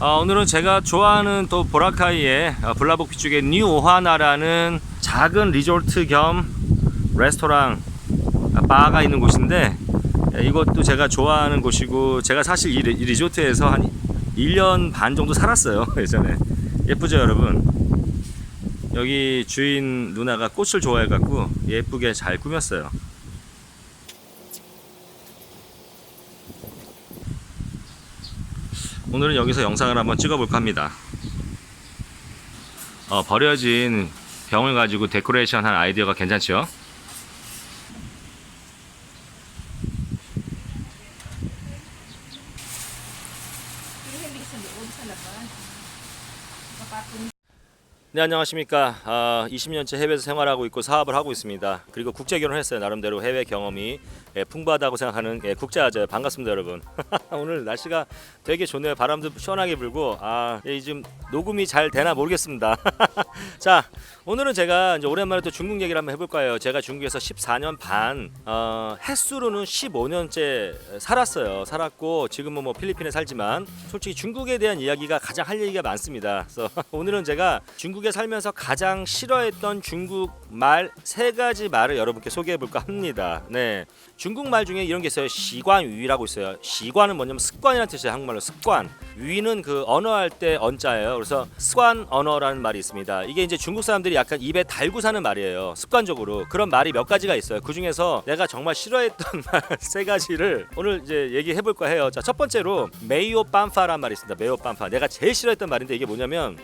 오늘은 제가 좋아하는 또 보라카이의 블라복피 쪽에 뉴 오하나라는 작은 리조트 겸 레스토랑 바가 있는 곳인데, 이것도 제가 좋아하는 곳이고, 제가 사실 이 리조트에서 한 1년 반 정도 살았어요. 예전에. 예쁘죠 여러분? 여기 주인 누나가 꽃을 좋아해 갖고 예쁘게 잘 꾸몄어요. 오늘은 여기서 영상을 한번 찍어볼까 합니다. 버려진 병을 가지고 데코레이션 한 아이디어가 괜찮죠? 네, 안녕하십니까. 20년째 해외에서 생활하고 있고 사업을 하고 있습니다. 그리고 국제 결혼을 했어요. 나름대로 해외 경험이 풍부하다고 생각하는 국제아재. 반갑습니다 여러분. 오늘 날씨가 되게 좋네요. 바람도 시원하게 불고 지금 녹음이 잘 되나 모르겠습니다. 자, 오늘은 제가 이제 오랜만에 또 중국 얘기를 한번 해볼 거예요. 제가 중국에서 14년 반, 횟수로는 15년째 살았고 지금은 뭐 필리핀에 살지만 솔직히 중국에 대한 이야기가 가장 할 얘기가 많습니다. 그래서 오늘은 제가 중국에 살면서 가장 싫어했던 중국 말 3가지 말을 여러분께 소개해 볼까 합니다. 네, 중국 말 중에 이런 게 있어요. 시관위라고 있어요. 시관은 뭐냐면 습관이라는 뜻이에요. 한국말로 습관. 위는 그 언어할 때 언자예요. 그래서 습관 언어라는 말이 있습니다. 이게 이제 중국 사람들이 약간 입에 달고 사는 말이에요. 습관적으로. 그런 말이 몇 가지가 있어요. 그 중에서 내가 정말 싫어했던 말 3가지를 오늘 이제 얘기해 볼까 해요. 자, 첫 번째로 메이오 빰파라는 말이 있습니다. 메이오 빰파. 내가 제일 싫어했던 말인데 이게 뭐냐면,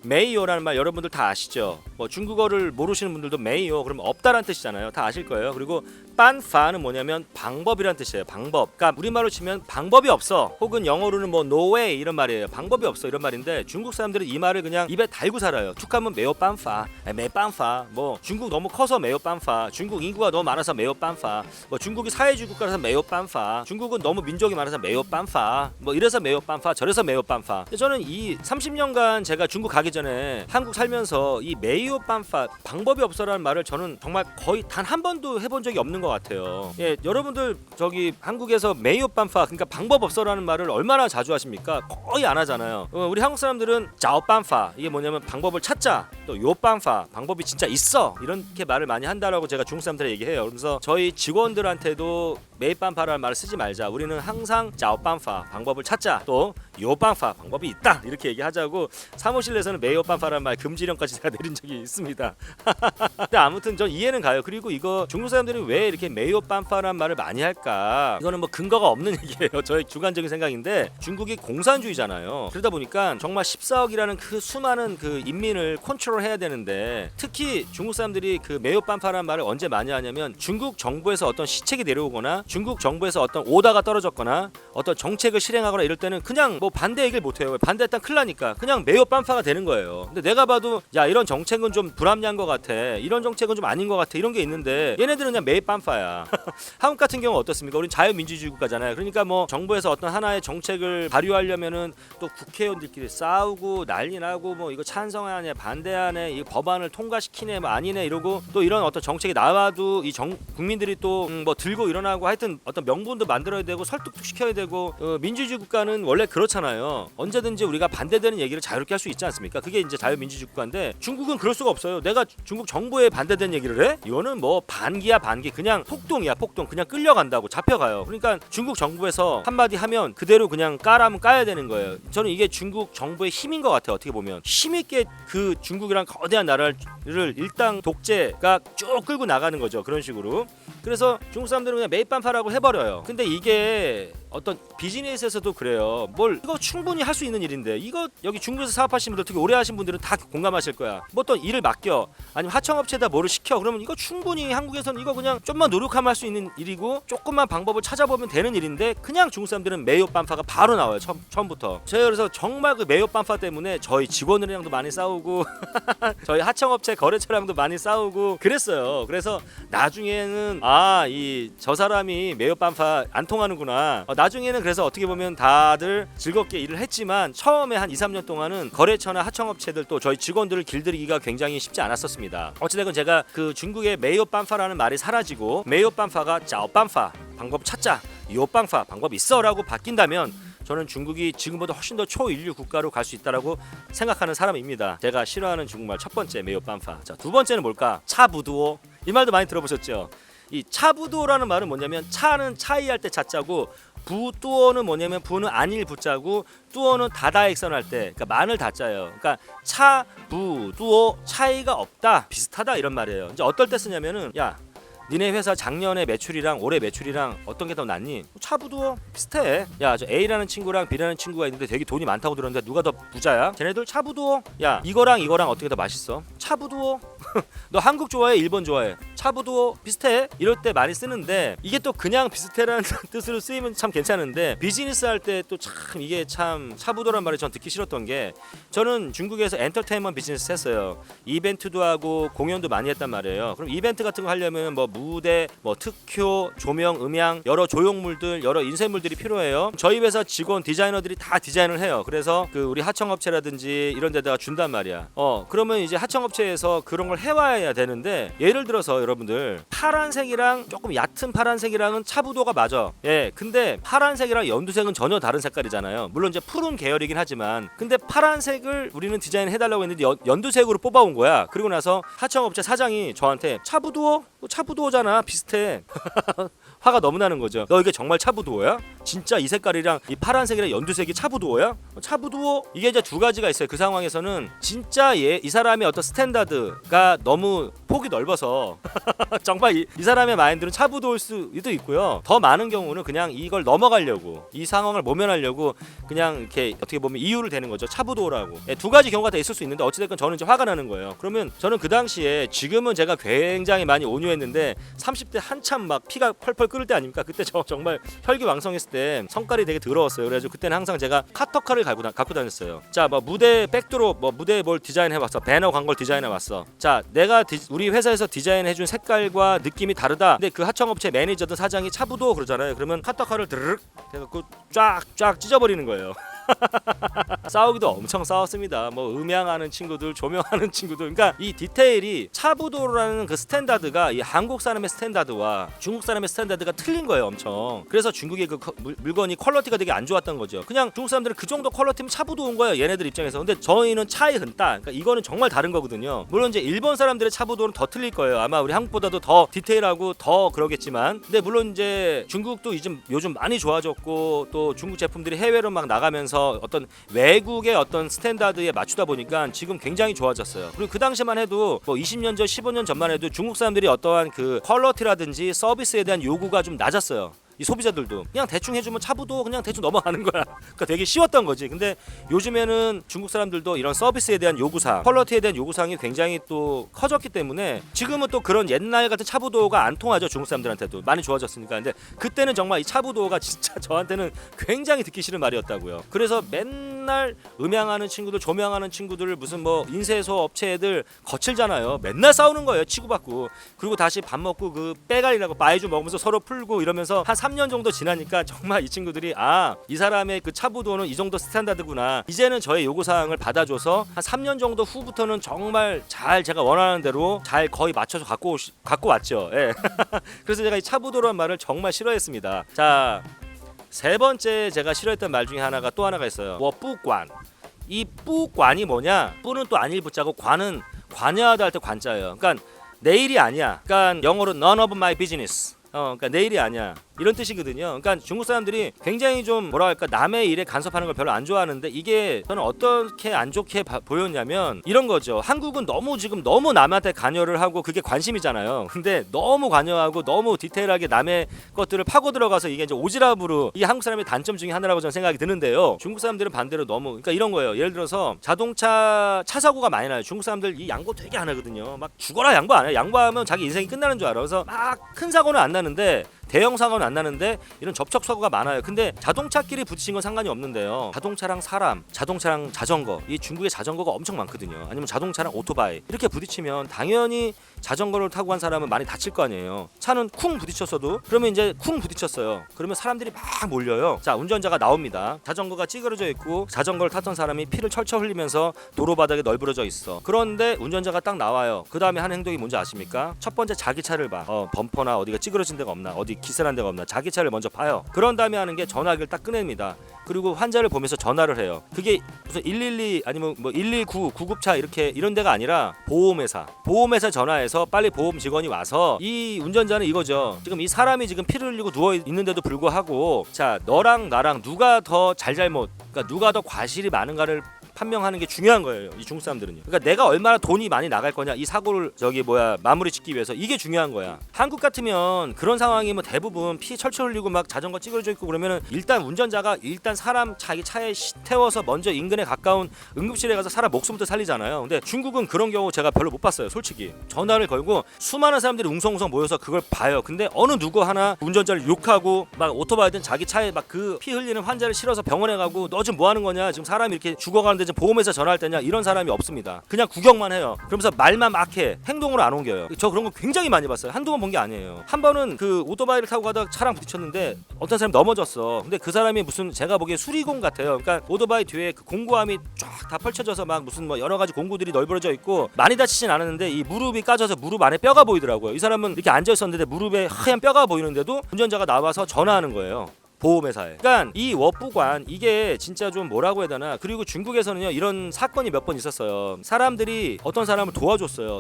메이오라는 말 여러분들 다 아시죠? 뭐 중국어를 모르시는 분들도 메이오 그러면 없다라는 뜻이잖아요. 다 아실 거예요. 그리고 빤파는 뭐냐면 방법이라는 뜻이에요. 방법. 그러니까 우리말로 치면 방법이 없어. 혹은 영어로는 뭐 no way 이런 말이에요. 방법이 없어 이런 말인데, 중국 사람들은 이 말을 그냥 입에 달고 살아요. 툭하면 메오 빤파, 메 빤파. 뭐 중국 너무 커서 메오 빤파. 중국 인구가 너무 많아서 메오 빤파. 뭐 중국이 사회주의 국가라서 메오 빤파. 중국은 너무 민족이 많아서 메오 빤파. 뭐 이래서 메오 빤파, 저래서 메오 빤파. 저는 이 30년간 제가 중국 가기 전에 한국 살면서 이 메이오 빤파, 방법이 없어라는 말을 저는 정말 거의 단 한 번도 해본 적이 없는 것 같아요. 예, 여러분들 저기 한국에서 메이오 빤파, 그러니까 방법 없어라는 말을 얼마나 자주 하십니까? 거의 안 하잖아요. 우리 한국 사람들은 자오 빤파, 이게 뭐냐면 방법을 찾자, 또 요 빤파, 방법이 진짜 있어, 이렇게 말을 많이 한다라고 제가 중국 사람들한테 얘기해요. 그래서 저희 직원들한테도 메이 빤파라는 말을 쓰지 말자. 우리는 항상 자오 빤파, 방법을 찾자, 또 요 빤파, 방법이 있다, 이렇게 얘기하자고 사무실 내에서는 메이오 빤파라는 말 금지령까지 제가 내린 적이 있습니다. 근데 아무튼 전 이해는 가요. 그리고 이거 중국 사람들이 왜 이렇게 메이오 빤파라는 말을 많이 할까? 이거는 뭐 근거가 없는 얘기예요. 저의 주관적인 생각인데, 중국이 공산주의잖아요. 그러다 보니까 정말 14억이라는 그 수많은 그 인민을 컨트롤해야 되는데, 특히 중국 사람들이 그 메이오 빤파라는 말을 언제 많이 하냐면, 중국 정부에서 어떤 시책이 내려오거나 중국 정부에서 어떤 오다가 떨어졌거나 어떤 정책을 실행하거나 이럴 때는 그냥 뭐 반대 얘기를 못해요. 반대했다 큰일 나니까 그냥 메이오 빤파가 되는 거예요. 근데 내가 봐도 야, 이런 정책은 좀 불합리한 것 같아, 이런 정책은 좀 아닌 것 같아, 이런 게 있는데 얘네들은 그냥 메이 빤파야. 한국 같은 경우 어떻습니까? 우린 자유민주주의 국가잖아요. 그러니까 뭐 정부에서 어떤 하나의 정책을 발효하려면은 또 국회의원들끼리 싸우고 난리 나고, 뭐 이거 찬성하네 반대하네, 이 법안을 통과시키네 뭐 아니네 이러고, 또 이런 어떤 정책이 나와도 이 국민들이 또 뭐 들고 일어나고, 하여튼 어떤 명분도 만들어야 되고 설득도 시켜야 되고. 민주주의 국가는 원래 그렇잖아요. 언제든지 우리가 반대되는 얘기를 자유롭게 할 수 있지 않습니까? 그게 이제 자유민주주의 국가인데, 중국은 그럴 수가 없어요. 내가 중국 정부에 반대되는 얘기를 해? 이거는 뭐 반기야 반기, 그냥 폭동이야 폭동. 그냥 끌려간다고, 잡혀가요. 그러니까 중국 정부에서 한마디 하면 그대로 그냥 까라면 까야 되는 거예요. 저는 이게 중국 정부의 힘인 것 같아요. 어떻게 보면 힘있게 그 중국이란 거대한 나라를 일당 독재가 쭉 끌고 나가는 거죠. 그런 식으로. 그래서 중국 사람들은 그냥 메이빤파라고 해버려요. 근데 이게 어떤 비즈니스에서도 그래요. 뭘 이거 충분히 할 수 있는 일인데, 이거 여기 중국에서 사업하시는 분들, 특히 오래 하신 분들은 다 공감하실 거야. 뭐 어떤 일을 맡겨, 아니면 하청업체에다 뭐를 시켜, 그러면 이거 충분히 한국에서는 이거 그냥 좀만 노력하면 할 수 있는 일이고, 조금만 방법을 찾아보면 되는 일인데, 그냥 중국 사람들은 메이오 빤파가 바로 나와요. 처음부터. 제가 그래서 정말 그 메이오 빤파 때문에 저희 직원들이랑도 많이 싸우고 저희 하청업체 거래처랑도 많이 싸우고 그랬어요. 그래서 나중에는 저 사람이 메이오 빤파 안 통하는구나. 나중에는 그래서 어떻게 보면 다들 즐겁게 일을 했지만, 처음에 한 2, 3년 동안은 거래처나 하청업체들 또 저희 직원들을 길들이기가 굉장히 쉽지 않았었습니다. 어찌됐건 제가 그 중국의 메이오 빤파라는 말이 사라지고 메이오 빤파가 짜오 빤파, 방법 찾자, 요 빤파, 방법 있어 라고 바뀐다면, 저는 중국이 지금보다 훨씬 더 초인류 국가로 갈 수 있다라고 생각하는 사람입니다. 제가 싫어하는 중국말 첫 번째 메요 빤파. 자, 두 번째는 뭘까? 차부두오. 이 말도 많이 들어보셨죠? 이 차부두오라는 말은 뭐냐면 차는 차이할 때 차자고 부두어는 뭐냐면 부는 안일 부자고 뚜어는 다다익선 할 때 그러니까 만을 다자예요. 그러니까 차, 부, 두어 차이가 없다, 비슷하다 이런 말이에요. 이제 어떨 때 쓰냐면은 야 니네 회사 작년에 매출이랑 올해 매출이랑 어떤 게 더 낫니? 차부두어 비슷해. 야, 저 A라는 친구랑 B라는 친구가 있는데 되게 돈이 많다고 들었는데 누가 더 부자야? 쟤네들 차부두어. 야, 이거랑 이거랑 어떻게 더 맛있어? 차부두어. 너 한국 좋아해? 일본 좋아해? 차부두어 비슷해. 이럴 때 많이 쓰는데 이게 또 그냥 비슷해라는 뜻으로 쓰이면 참 괜찮은데 비즈니스 할 때 또 참 이게 참 차부두어란 말이 전 듣기 싫었던 게 저는 중국에서 엔터테인먼트 비즈니스 했어요. 이벤트도 하고 공연도 많이 했단 말이에요. 그럼 이벤트 같은 거 하려면 뭐 무대, 뭐 특효, 조명, 음향, 여러 조형물들, 여러 인쇄물들이 필요해요. 저희 회사 직원 디자이너들이 다 디자인을 해요. 그래서 그 우리 하청업체라든지 이런 데다가 준단 말이야. 그러면 이제 하청업체에서 그런 걸 해와야 되는데 예를 들어서 여러분들 파란색이랑 조금 얕은 파란색이랑은 차부도가 맞아. 예, 근데 파란색이랑 연두색은 전혀 다른 색깔이잖아요. 물론 이제 푸른 계열이긴 하지만 근데 파란색을 우리는 디자인 해달라고 했는데 연두색으로 뽑아온 거야. 그리고 나서 하청업체 사장이 저한테 차부두어? 차부두어잖아. 비슷해. 화가 너무 나는 거죠. 너 이게 정말 차부두어야? 진짜 이 색깔이랑 이 파란색이랑 연두색이 차부두어야? 차부두어? 이게 이제 두 가지가 있어요. 그 상황에서는 진짜 이 사람의 어떤 스탠다드가 너무 폭이 넓어서 정말 이 사람의 마인드는 차부두어일 수도 있고요. 더 많은 경우는 그냥 이걸 넘어가려고 이 상황을 모면하려고 그냥 이렇게 어떻게 보면 이유를 대는 거죠. 차부두어라고. 두 가지 경우가 다 있을 수 있는데 어찌됐건 저는 이제 화가 나는 거예요. 그러면 저는 그 당시에 지금은 제가 굉장히 많이 온유했는데 30대 한참 막 피가 펄펄 끓을 때 아닙니까? 그때 저 정말 혈기왕성했을 때 성깔이 되게 더러웠어요. 그래가지고 그때는 항상 제가 카터카를 갖고 다녔어요. 자, 뭐 무대 백드롭, 뭐 무대에 뭘 디자인해봤어. 배너 광고를 디자인해봤어. 자, 내가 우리 회사에서 디자인해준 색깔과 느낌이 다르다. 근데 그 하청업체 매니저든 사장이 차부도 그러잖아요. 그러면 카터카를 드르륵 해갖고 쫙쫙 찢어버리는 거예요. 싸우기도 엄청 싸웠습니다. 뭐 음향하는 친구들, 조명하는 친구들. 그러니까 이 디테일이 차부도라는 그 스탠다드가 이 한국 사람의 스탠다드와 중국 사람의 스탠다드가 틀린 거예요, 엄청. 그래서 중국의 그 물건이 퀄리티가 되게 안 좋았던 거죠. 그냥 중국 사람들은 그 정도 퀄리티면 차부도인 거예요, 얘네들 입장에서. 근데 저희는 차이 흔따. 그러니까 이거는 정말 다른 거거든요. 물론 이제 일본 사람들의 차부도는 더 틀릴 거예요. 아마 우리 한국보다도 더 디테일하고 더 그러겠지만. 근데 물론 이제 중국도 요즘 많이 좋아졌고 또 중국 제품들이 해외로 막 나가면서 어떤 외국의 어떤 스탠다드에 맞추다 보니까 지금 굉장히 좋아졌어요. 그리고 그 당시만 해도 뭐 20년 전, 15년 전만 해도 중국 사람들이 어떠한 그 퀄리티라든지 서비스에 대한 요구가 좀 낮았어요. 이 소비자들도 그냥 대충 해주면 차부도 그냥 대충 넘어가는 거야. 그러니까 되게 쉬웠던 거지. 근데 요즘에는 중국 사람들도 이런 서비스에 대한 요구사항, 퀄리티에 대한 요구사항이 굉장히 또 커졌기 때문에 지금은 또 그런 옛날 같은 차부도가 안 통하죠. 중국 사람들한테도 많이 좋아졌으니까. 근데 그때는 정말 이 차부도가 진짜 저한테는 굉장히 듣기 싫은 말이었다고요. 그래서 맨날 음향하는 친구들, 조명하는 친구들 무슨 뭐 인쇄소 업체들 거칠잖아요. 맨날 싸우는 거예요. 치고받고. 그리고 다시 밥 먹고 그 빼갈이라고 빠이주 먹으면서 서로 풀고 이러면서 한 3년 정도 지나니까 정말 이 친구들이 이 사람의 그 차부도는 이 정도 스탠다드구나. 이제는 저의 요구사항을 받아줘서 한 3년 정도 후부터는 정말 잘 제가 원하는 대로 잘 거의 맞춰서 갖고 왔죠. 예. 그래서 제가 이 차부도라는 말을 정말 싫어했습니다. 자, 세 번째 제가 싫어했던 말 중에 또 하나가 있어요. 뿌관. 이 뿌관이 뭐냐? 뿌는 또 안일 붙자고 관은 관여하다 할 때 관자예요. 그러니까 내 일이 아니야. 그러니까 영어로 none of my business. 그러니까 내 일이 아니야. 이런 뜻이거든요. 그러니까 중국 사람들이 굉장히 좀 뭐라 할까 남의 일에 간섭하는 걸 별로 안 좋아하는데 이게 저는 어떻게 안 좋게 보였냐면 이런 거죠. 한국은 너무 남한테 관여를 하고 그게 관심이잖아요. 근데 너무 관여하고 너무 디테일하게 남의 것들을 파고 들어가서 이게 이제 오지랖으로 이 한국 사람의 단점 중에 하나라고 저는 생각이 드는데요. 중국 사람들은 반대로 너무 그러니까 이런 거예요. 예를 들어서 자동차 차 사고가 많이 나요. 중국 사람들 이 양보 되게 안 하거든요. 막 죽어라 양보 안 해. 양보하면 자기 인생이 끝나는 줄 알아. 그래서 막 큰 사고는 안 나는데 대형 사고는 안 나는데 이런 접촉 사고가 많아요. 근데 자동차끼리 부딪힌 건 상관이 없는데요. 자동차랑 사람, 자동차랑 자전거, 이 중국에 자전거가 엄청 많거든요. 아니면 자동차랑 오토바이 이렇게 부딪히면 당연히 자전거를 타고 간 사람은 많이 다칠 거 아니에요. 차는 쿵 부딪혔어도 그러면 이제 쿵 부딪혔어요. 그러면 사람들이 막 몰려요. 자, 운전자가 나옵니다. 자전거가 찌그러져 있고 자전거를 탔던 사람이 피를 철철 흘리면서 도로 바닥에 널브러져 있어. 그런데 운전자가 딱 나와요. 그 다음에 하는 행동이 뭔지 아십니까? 첫 번째 자기 차를 봐. 범퍼나 어디가 찌그러진 데가 없나? 어디 기세란 데가 없나. 자기 차를 먼저 봐요. 그런 다음에 하는 게 전화기를 딱 꺼냅니다. 그리고 환자를 보면서 전화를 해요. 그게 무슨 112 아니면 뭐 119 구급차 이렇게 이런 데가 아니라 보험회사 전화해서 빨리 보험 직원이 와서 이 운전자는 이거죠. 지금 이 사람이 지금 피를 흘리고 누워 있는데도 불구하고 자 너랑 나랑 누가 더 잘못 그러니까 누가 더 과실이 많은가를 판명하는 게 중요한 거예요. 이 중국 사람들은요. 그러니까 내가 얼마나 돈이 많이 나갈 거냐 이 사고를 마무리 짓기 위해서 이게 중요한 거야. 한국 같으면 그런 상황이 뭐 대부분 피 철철 흘리고 막 자전거 찌그러져 있고 그러면은 일단 운전자가 사람 자기 차에 태워서 먼저 인근에 가까운 응급실에 가서 사람 목숨부터 살리잖아요. 근데 중국은 그런 경우 제가 별로 못 봤어요. 솔직히 전화를 걸고 수많은 사람들이 웅성웅성 모여서 그걸 봐요. 근데 어느 누구 하나 운전자를 욕하고 막 오토바이든 자기 차에 막 그 피 흘리는 환자를 실어서 병원에 가고 너 지금 뭐 하는 거냐 지금 사람이 이렇게 죽어가는데 보험회사 전화할 때냐 이런 사람이 없습니다. 그냥 구경만 해요. 그러면서 말만 막 해. 행동으로 안 옮겨요. 저 그런 거 굉장히 많이 봤어요. 한두 번 본 게 아니에요. 한 번은 그 오토바이를 타고 가다가 차랑 부딪혔는데 어떤 사람이 넘어졌어. 근데 그 사람이 무슨 제가 보기에 수리공 같아요. 그러니까 오토바이 뒤에 그 공구함이 쫙 다 펼쳐져서 막 무슨 뭐 여러 가지 공구들이 널브러져 있고 많이 다치진 않았는데 이 무릎이 까져서 무릎 안에 뼈가 보이더라고요. 이 사람은 이렇게 앉아 있었는데 무릎에 하얀 뼈가 보이는데도 운전자가 나와서 전화하는 거예요. 보험회사에. 그러니까 이 워부관 이게 진짜 좀 뭐라고 해야 되나. 그리고 중국에서는요 이런 사건이 몇 번 있었어요. 사람들이 어떤 사람을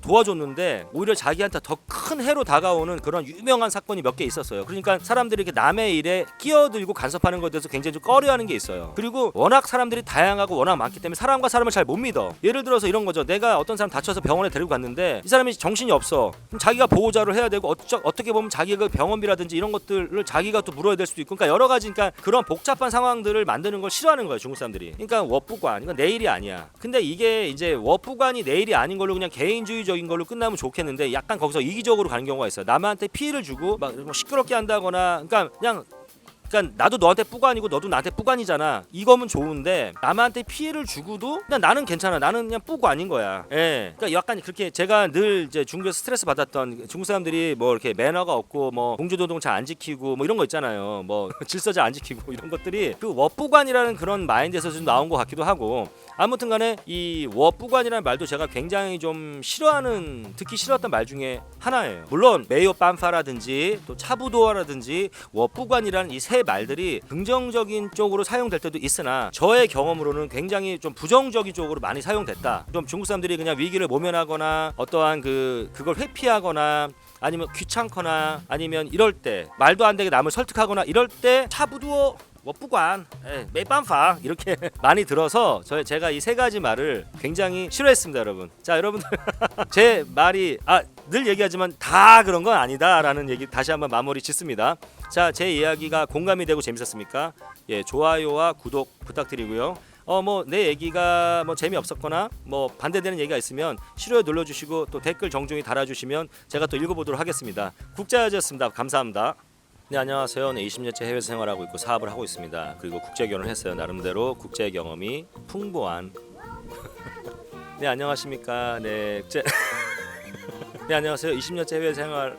도와줬는데 오히려 자기한테 더 큰 해로 다가오는 그런 유명한 사건이 몇 개 있었어요. 그러니까 사람들이 이렇게 남의 일에 끼어들고 간섭하는 것에 대해서 굉장히 좀 꺼려하는 게 있어요. 그리고 워낙 사람들이 다양하고 워낙 많기 때문에 사람과 사람을 잘 못 믿어. 예를 들어서 이런 거죠. 내가 어떤 사람 다쳐서 병원에 데리고 갔는데 이 사람이 정신이 없어. 그럼 자기가 보호자를 해야 되고 어떻게 보면 자기가 병원비라든지 이런 것들을 자기가 또 물어야 될 수도 있고 그러니까 여러 가지 그러니까 그런 복잡한 상황들을 만드는 걸 싫어하는 거예요 중국 사람들이. 그러니까 워부관 이건 내 일이 아니야. 근데 이게 이제 워부관이 내 일이 아닌 걸로 그냥 개인주의적인 걸로 끝나면 좋겠는데 약간 거기서 이기적으로 가는 경우가 있어요. 남한테 피해를 주고 막 시끄럽게 한다거나 그러니까 나도 너한테 뿌관이고 너도 나한테 뿌관이잖아. 이거면 좋은데 남한테 피해를 주고도 그냥 나는 괜찮아. 나는 그냥 뿌관인 거야. 예. 그러니까 약간 그렇게 제가 늘 이제 중국에서 스트레스 받았던 중국 사람들이 뭐 이렇게 매너가 없고 뭐 공주도동 잘 안 지키고 뭐 이런 거 있잖아요. 뭐 질서 잘 안 지키고 이런 것들이 그 워뿌관이라는 그런 마인드에서 좀 나온 것 같기도 하고. 아무튼간에 이 워뿌관이라는 말도 제가 굉장히 좀 듣기 싫었던 말 중에 하나예요. 물론 메이오 빰파라든지 또 차부도어라든지 워뿌관이라는 이 세 말들이 긍정적인 쪽으로 사용될 때도 있으나 저의 경험으로는 굉장히 좀 부정적인 쪽으로 많이 사용됐다. 좀 중국 사람들이 그냥 위기를 모면하거나 어떠한 그걸 회피하거나 아니면 귀찮거나 아니면 이럴 때 말도 안 되게 남을 설득하거나 이럴 때 차부도어 워부관, 메이빰파 이렇게 많이 들어서 제가 이 세 가지 말을 굉장히 싫어했습니다, 여러분. 자, 여러분들 제 말이 늘 얘기하지만 다 그런 건 아니다라는 얘기 다시 한번 마무리 짓습니다. 자, 제 이야기가 공감이 되고 재밌었습니까? 예, 좋아요와 구독 부탁드리고요. 뭐 내 얘기가 뭐 재미없었거나 뭐 반대되는 얘기가 있으면 싫어요 눌러주시고 또 댓글 정중히 달아주시면 제가 또 읽어보도록 하겠습니다. 국자였습니다. 감사합니다. 네, 안녕하세요. 네, 20년째 해외에서 생활하고 있고 사업을 하고 있습니다. 그리고 국제 결혼을 했어요. 나름대로 국제 경험이 풍부한. 네, 안녕하십니까. 네, 네, 안녕하세요. 20년째 해외 생활